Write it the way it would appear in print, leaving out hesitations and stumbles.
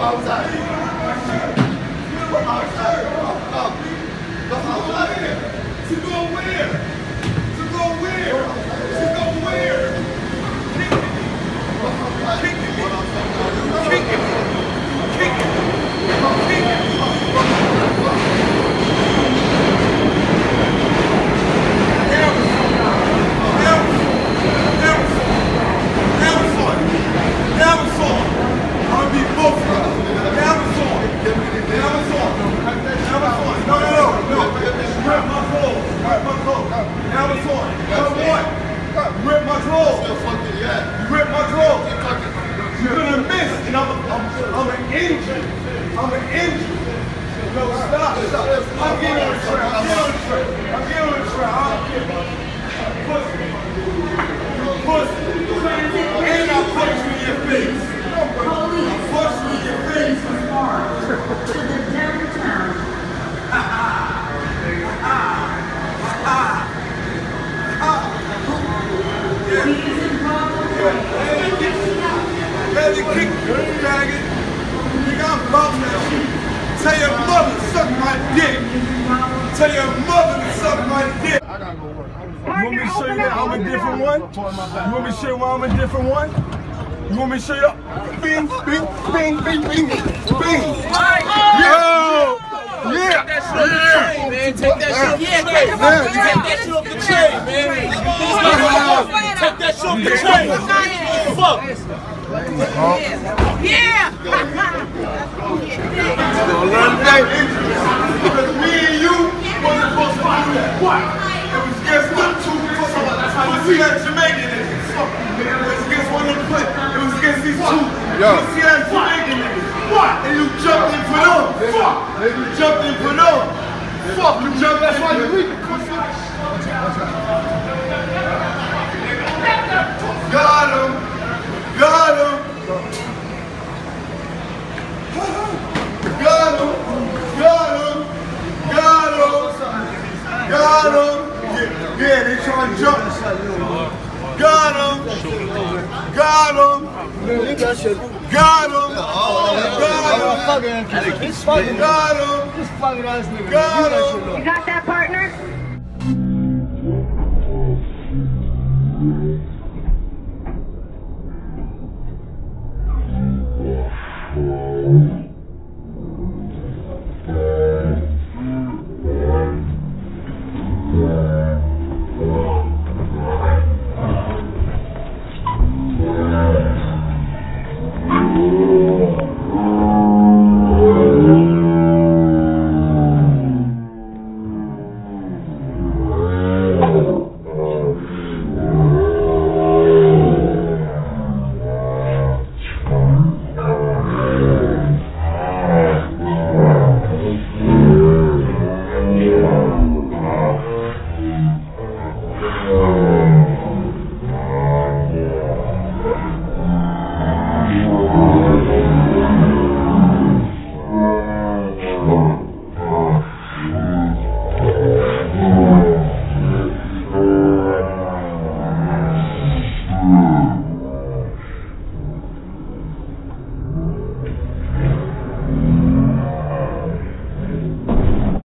outside. Go outside. Go outside. To go where? To go where? To go where? Kick it. Kick it. Kick it. Kick it. Kick it. I'm an engine. No, stop. I'm getting on the track. I'm getting on the track. I don't care. Pussy. Pussy. And I'll punch you in your face. I'll punch you in your face. To the downtown. Ha ha. Ha ha. Ha ha. Let it kick you, faggot. Nigga, I'm bumping that shit. Tell your mother to suck my dick. Tell your mother to suck my dick. I gotta go work. You want me to show you that I'm a different one? You want me to show you why I'm a different one? You want me to show you? Bing, bing, bing, bing, bing, bing. Yo! Yeah! Take that shit off the train, man. Take that shit off the train. Take that shit off the train, man. Take that shit off the train. Fuck. Yeah! Because me and you wasn't supposed to do that. What? It was against them two pussy ass Jamaican niggas. It was against one of them places. It was against these two pussy ass Jamaican niggas. What? And you jumped in for them. Fuck. You jumped in for them. Fuck. You jumped. That's why you weak. Got him. Got him. Got him. Got him. Got him. Got him. Yeah, they trying to jump. Got him. Got him. Got him. Got him. You got that, partner? Yeah.